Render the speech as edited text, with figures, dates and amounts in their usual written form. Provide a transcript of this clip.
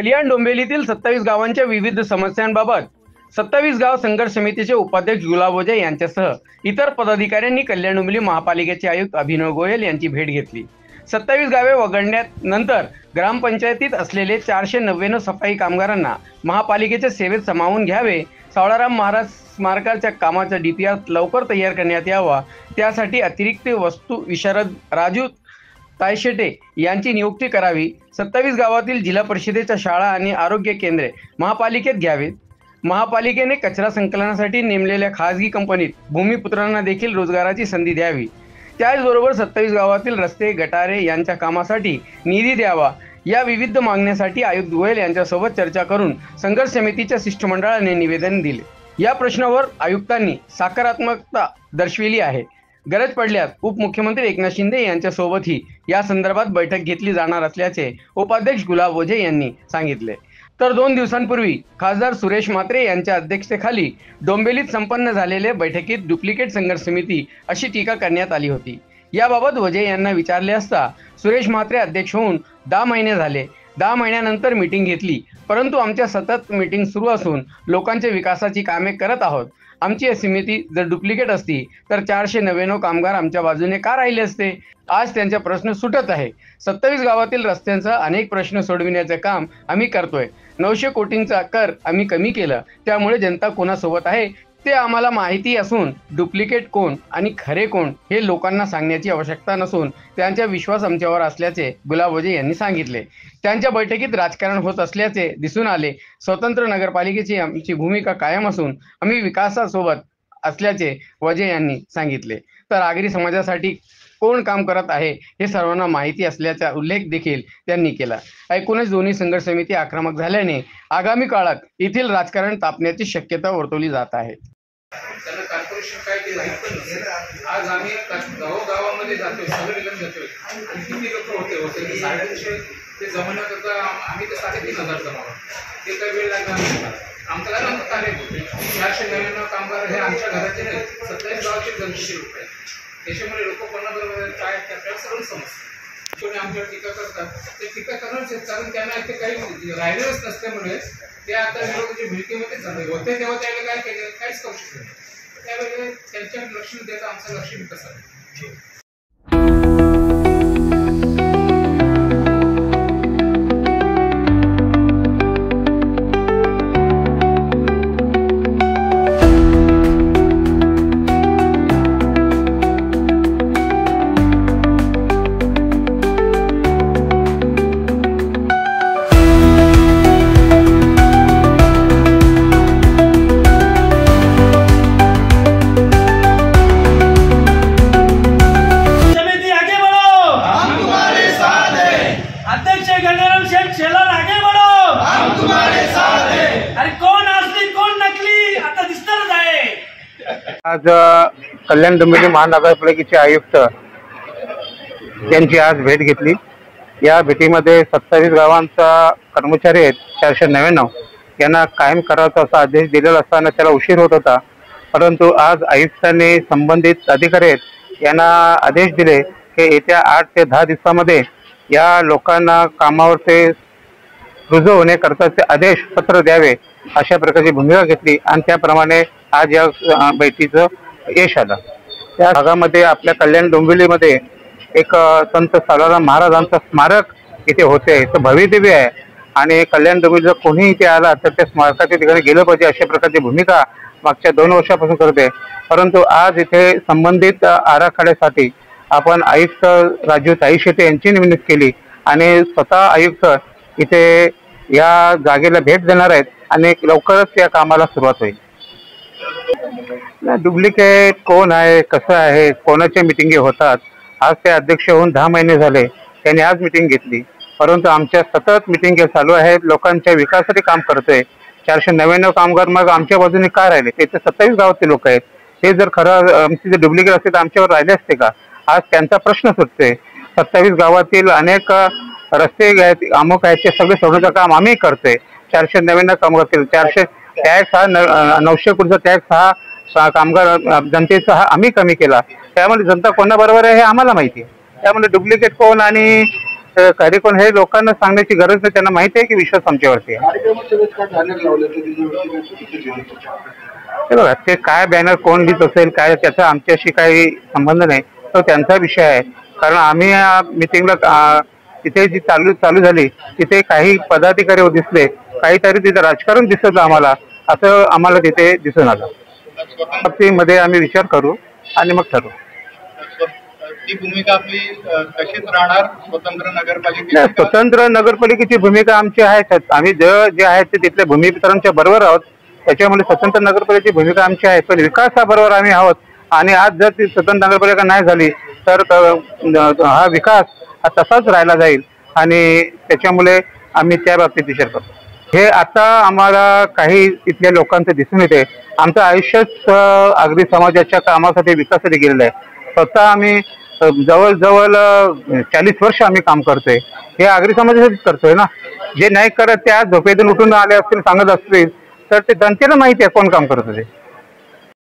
कल्याण डोंबिवलीतील 27 गावांच्या विविध समस्यांबाबत 27 गाव संघर्ष समितीचे उपाध्यक्ष गुलाब ओझे यांच्यासह इतर पदाधिकाऱ्यांनी कल्याण डोंबिवली महापालिकेचे आयुक्त अभिनव गोयल यांची भेट घेतली। 27 गावे वगळण्यानंतर ग्रामपंचायतीत असलेले 499 सफाई कामगारांना महापालिकेच्या सेवेत सामावून घ्यावे, सावळाराम महाराज स्मारकाच्या कामाचा डीपीआर लवकर तयार करण्यात यावा, त्यासाठी अतिरिक्त वस्तू विशारद राजू तायशेटे यांची नियुक्ती करावी। 27 गावातील जिल्हा परिषदेच्या शाळा आणि आरोग्य केंद्रे महापालिकेत घ्यावेत। महापालिकेने कचरा संकलनासाठी नेमलेल्या खासगी कंपनीत भूमिपुत्रांना देखील रोजगाराची संधी द्यावी। त्याचबरोबर 27 गावातील रस्ते गटारे यांच्या कामासाठी निधी द्यावा। या विविध मागण्यांसाठी आयुक्त गोयल यांच्यासोबत चर्चा करून संघर्ष समितीच्या शिष्टमंडळाने निवेदन दिले। या प्रश्नावर आयुक्तांनी सकारात्मकता दर्शविली आहे। गरज पडल्यास उपमुख्यमंत्री एकनाथ शिंदे यांच्यासोबतही या संदर्भात बैठक घेतली जाणार असल्याचे उपाध्यक्ष गुलाब ओझे यांनी सांगितले। तर 2 दिवसांपूर्वी खासदार सुरेश म्हात्रे यांच्या अध्यक्षतेखाली डोंबिवलीत संपन्न झालेल्या बैठकीत डुप्लिकेट संघर्ष समिती अशी टीका करण्यात आली होती। याबाबत ओझे यांना विचारले असता सुरेश म्हात्रे अध्यक्ष होऊन 10 महिने झाले, 10 महिन्यानंतर मीटिंग घेतली, परंतु आमच्या सतत मीटिंग सुरू असून लोकांच्या विकासाची कामे करत आहोत। आमची समिती जर डुप्लिकेट असती तर 499 कामगार आमच्या बाजूने का राहिले असते? आज त्यांचा प्रश्न सुटत आहे। 27 गावातील रस्त्यांचा अनेक प्रश्न सोडविण्याचे काम आम्ही करतोय। 900 कोटींचा कर आम्ही कमी केलं, त्यामुळे जनता कोणासोबत आहे ते आम्हाला माहिती असून डुप्लिकेट कोण आणि खरे कोण हे लोकांना सांगण्याची आवश्यकता नसून त्यांचा विश्वास आमच्यावर असल्याचे गुलाब ओझे यांनी सांगितले। त्यांच्या बैठकीत राजकारण होत असल्याचे दिसून आले। स्वतंत्र नगरपालिकेची आमची भूमिका कायम असून आम्ही विकासासोबत असल्याचे ओझे यांनी सांगितले। तर आगरी समाजासाठी कोण काम करत आहे हे सर्वांना माहिती असल्याचा उल्लेख देखील त्यांनी केला। एकूणच दोन्ही संघर्ष समिती आक्रमक झाल्याने आगामी काळात येथील राजकारण तापण्याची शक्यता वर्तवली जात आहे। त्यांना कॉर्पोरेशन काय ते माहित पण नसेल। आज आम्ही गावामध्ये जातोय, सगळे ठिकाणी जातोय आणि किती लोक होते 350 ते जमवण्याकरता आम्ही तर 3500 जमावलं। ते काही वेळ लागला आमचं काय नंतर कार्य होते। 499 कामगार हे आमच्या घराचे नाही, 27 गावाचे गणपती लोक आहेत। त्याच्यामुळे लोक कोणाबरोबर काय करतात सर्व समजतं। कोणी आमच्यावर टीका करतात ते टीका करणारच आहेत, कारण त्यांना इथे काही राहिलेलंच नसल्यामुळे ते आता विरोधाच्या भूमिकेमध्ये झाले होते। तेव्हा त्याला काय केलं, काहीच करू शकले नाही। त्यावेळेस त्यांच्याकडे लक्ष देता आमचं लक्ष कसं आज कल्याण डोंबिवली महानगरपालिकेचे आयुक्त यांची आज भेट घेतली। या भेटीमध्ये 27 गावांचा कर्मचारी आहेत 499 यांना कायम करायचा असा आदेश दिलेला असताना त्याला उशीर होत होता, परंतु आज आयुक्तांनी संबंधित अधिकारी आहेत यांना आदेश दिले की येत्या 8 ते 10 दिवसामध्ये या लोकांना कामावर ते रुजू होण्याकरताचे आदेश पत्र द्यावे अशा प्रकारची भूमिका घेतली आणि त्याप्रमाणे आज या बैठकीचं यश आलं। त्या भागामध्ये आपल्या कल्याण डोंबिवलीमध्ये एक संत सावळाराम महाराजांचं स्मारक इथे होते, तर भव्यदिव्य आहे आणि कल्याण डोंबिवलीला कोणी इथे आला तर त्या स्मारकाच्या ठिकाणी गेलं पाहिजे अशा प्रकारची भूमिका मागच्या 2 वर्षापासून करते। परंतु आज इथे संबंधित आराखड्यासाठी आपण आयुक्त राजू तायशेटे यांची नेमणूक केली आणि स्वतः आयुक्त इथे या जागेला भेट देणार आहेत आणि लवकरच या कामाला सुरुवात होईल। डुप्लिकेट कोण आहे, कसं आहे, कोणाच्या मिटिंगी होतात, आज ते अध्यक्ष होऊन 10 महिने झाले, त्यांनी आज मिटिंग घेतली, परंतु आमच्या सतत मिटिंग चालू आहेत, लोकांच्या विकासासाठी काम करतोय। 499 कामगार मग आमच्या बाजूने का राहिले? ते 27 गावातील लोक आहेत, ते जर खरं आमचे जर डुप्लिकेट असते तर आमच्यावर राहिले असते का? आज त्यांचा प्रश्न सुटतोय। 27 गावातील अनेक रस्ते आहेत, अमुक आहेत, ते सगळे सोडण्याचं काम आम्ही करतोय। 499 कामगार केले, 400 टॅक्स हा 900 कोटीचा टॅक्स हा कामगार जनतेचा हा आम्ही कमी केला, त्यामुळे जनता कोणाबरोबर आहे हे आम्हाला माहिती आहे। त्यामुळे डुप्लिकेट कोण आणि तर खरे कोण हे लोकांना सांगण्याची गरज नाही, त्यांना माहिती आहे की विश्वास आमच्यावरती आहे. हे बघा, ते काय बॅनर कोण लिहित असेल काय त्याचा आमच्याशी काही संबंध नाही, तो त्यांचा विषय आहे. कारण आम्ही मिटिंगला तिथे जी चालू झाली तिथे काही पदाधिकारी दिसले, काहीतरी तिथे राजकारण दिसत आम्हाला, असं आम्हाला तिथे दिसून आलं. बाबतीमध्ये आम्ही विचार करू आणि मग ठरवू. ती भूमिका आपली कशीच राहणार स्वतंत्र नगरपालिका? स्वतंत्र नगरपालिकेची भूमिका आमची आहे. आम्ही जे आहेत ते तिथल्या भूमिपुत्रांच्या बरोबर आहोत, त्याच्यामुळे स्वतंत्र नगरपालिकेची भूमिका आमची आहे. पण विकासाबरोबर आम्ही आहोत आणि आज जर ती स्वतंत्र नगरपालिका नाही झाली तर हा विकास हा तसाच राहिला जाईल आणि त्याच्यामुळे आम्ही त्या बाबतीत विचार करतो. हे आता आम्हाला काही इथल्या लोकांचं दिसून येते. आमचं आयुष्यच आगरी समाजाच्या कामासाठी विकासासाठी गेलेलं आहे. स्वतः आम्ही जवळजवळ 40 वर्ष आम्ही काम करतोय. हे आगरी समाजासाठीच करतोय ना. जे नाही करत त्या झोपेतून उठून आले असतील सांगत असतील तर ते जनतेला माहिती आहे कोण काम करत होते.